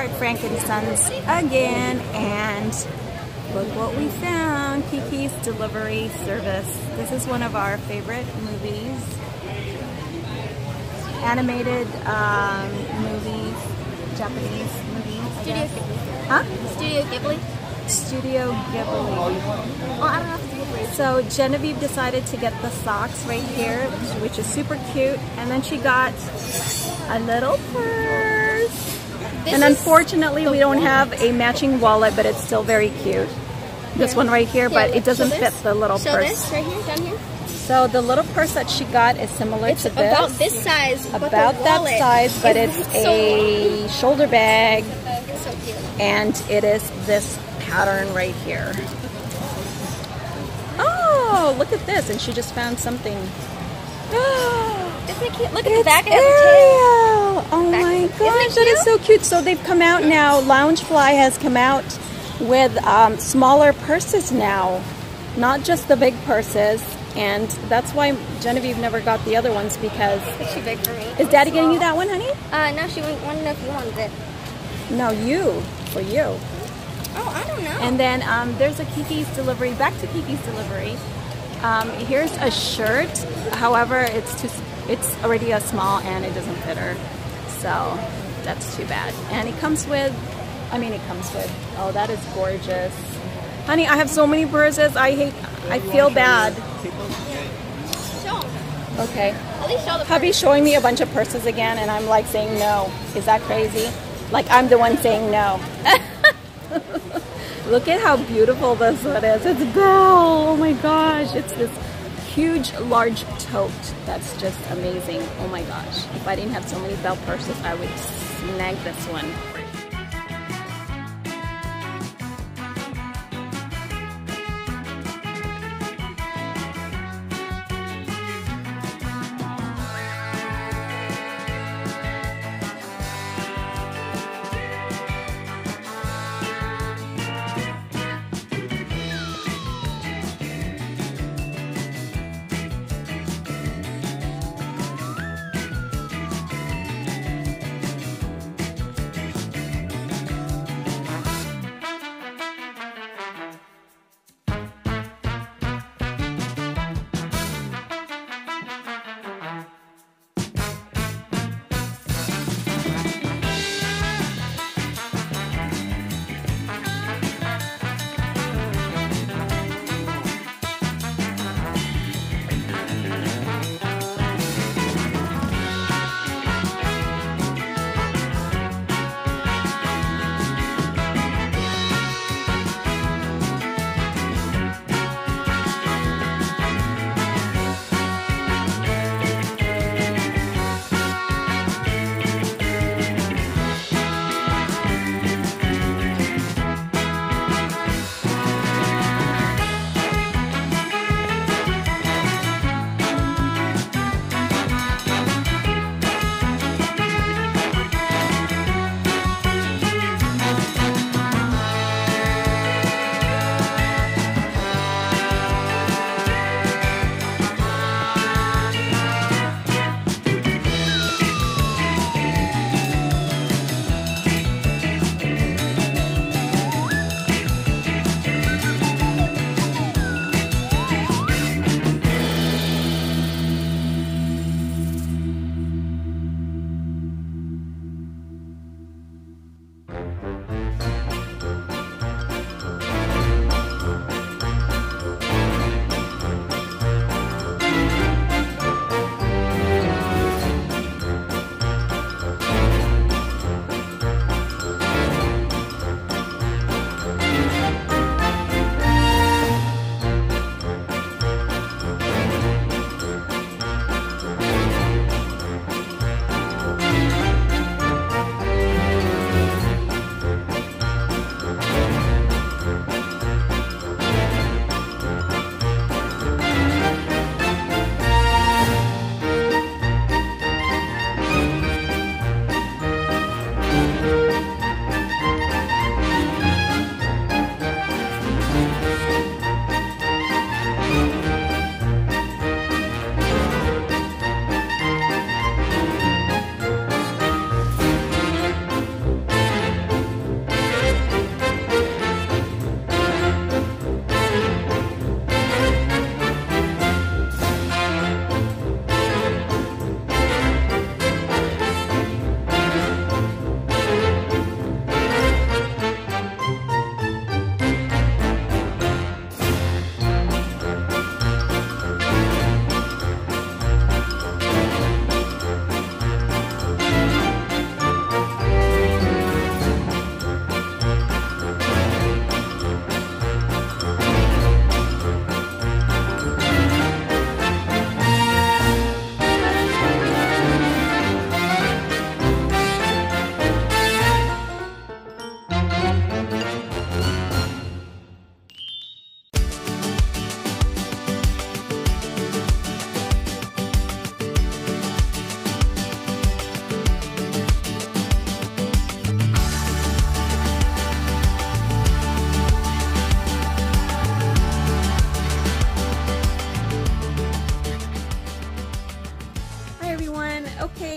at Frank and Sons again, and look what we found. Kiki's Delivery Service. This is one of our favorite movies. Animated movies, Japanese movies. Studio Ghibli. Huh? Studio Ghibli. Studio Ghibli. Well, I don't know if it's Ghibli. So Genevieve decided to get the socks right here, which is super cute, and then she got a little purse. And unfortunately, we don't have a matching wallet, but it's still very cute. This one right here, but it doesn't fit the little purse. So this right here, down here. So the little purse that she got is similar to this. About this size, about that size, but it's a shoulder bag, it's so cute. and it is this pattern right here. Oh, look at this! And she just found something. Isn't it cute? Look at the back of the tail. Oh my gosh, that that is so cute. So they've come out now. Loungefly has come out with smaller purses now, not just the big purses. And that's why Genevieve never got the other ones, because it's too big for me. Is Daddy getting you that one, honey? No, she wanted to know if you wanted it. No, you. For you. Oh, I don't know. And then there's a Kiki's Delivery. Back to Kiki's Delivery. Here's a shirt. However, it's already a small and it doesn't fit her. So that's too bad. And it comes with, oh, that is gorgeous. Honey, I have so many purses. I feel bad. Show them. Okay. At least show the Hubby's showing me a bunch of purses again, and I'm like saying no. Is that crazy? Like I'm the one saying no. Look at how beautiful this one is. It's Belle. Oh my gosh. It's this huge, large tote. That's just amazing. Oh my gosh. If I didn't have so many Belle purses, I would snag this one.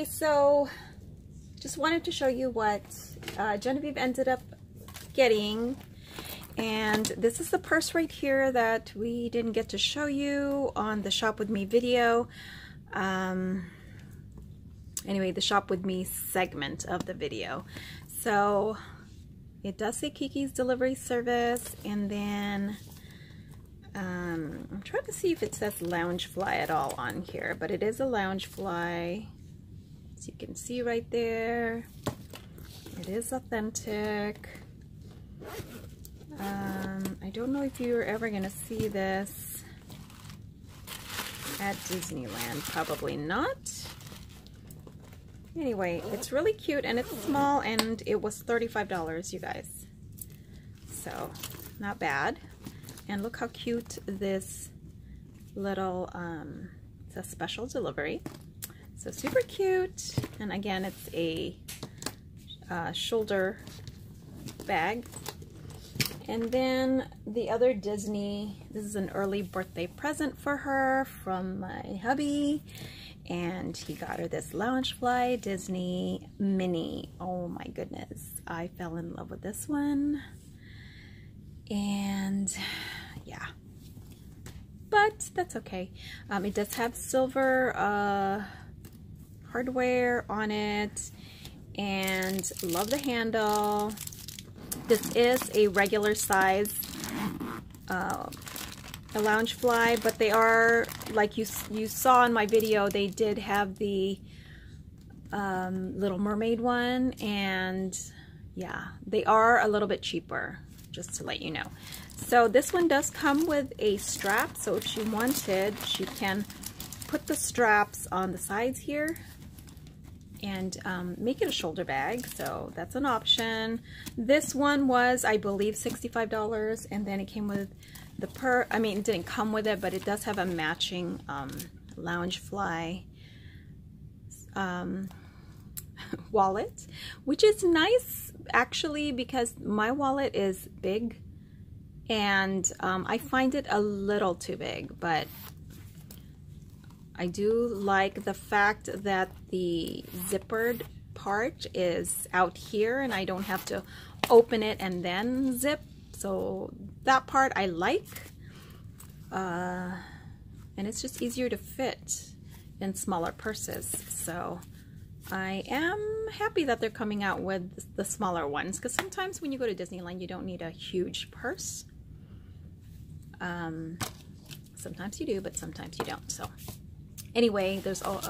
so just wanted to show you what Genevieve ended up getting. And this is the purse right here that we didn't get to show you on the Shop With Me video. Anyway, the Shop With Me segment of the video. So it does say Kiki's Delivery Service, and then I'm trying to see if it says Loungefly at all on here, but it is a Loungefly. As you can see right there, it is authentic. I don't know if you're ever gonna see this at Disneyland. Probably not. Anyway, it's really cute and it's small, and it was $35, you guys. So, not bad. And look how cute this little, it's a special delivery. So super cute. And again, it's a shoulder bag. And then the other Disney, this is an early birthday present for her from my hubby. And he got her this Loungefly Disney Mini. Oh my goodness, I fell in love with this one. And yeah, but that's okay. It does have silver hardware on it, and love the handle. This is a regular size a Loungefly, but they are, like you saw in my video, they did have the Little Mermaid one, and yeah, they are a little bit cheaper, just to let you know. So this one does come with a strap, so if she wanted, she can put the straps on the sides here and make it a shoulder bag, so that's an option. This one was, I believe, $65, and then it came with the I mean, it didn't come with it, but it does have a matching Loungefly wallet, which is nice actually, because my wallet is big, and I find it a little too big, but I do like the fact that the zippered part is out here and I don't have to open it and then zip. So that part I like. And it's just easier to fit in smaller purses. So I am happy that they're coming out with the smaller ones, because sometimes when you go to Disneyland, you don't need a huge purse. Sometimes you do, but sometimes you don't. So anyway, there's all,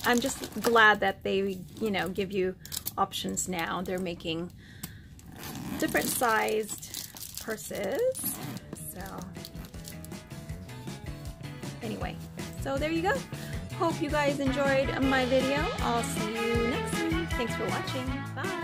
I'm just glad that they, you know, give you options now. They're making different sized purses. So anyway, so there you go. Hope you guys enjoyed my video. I'll see you next time. Thanks for watching. Bye.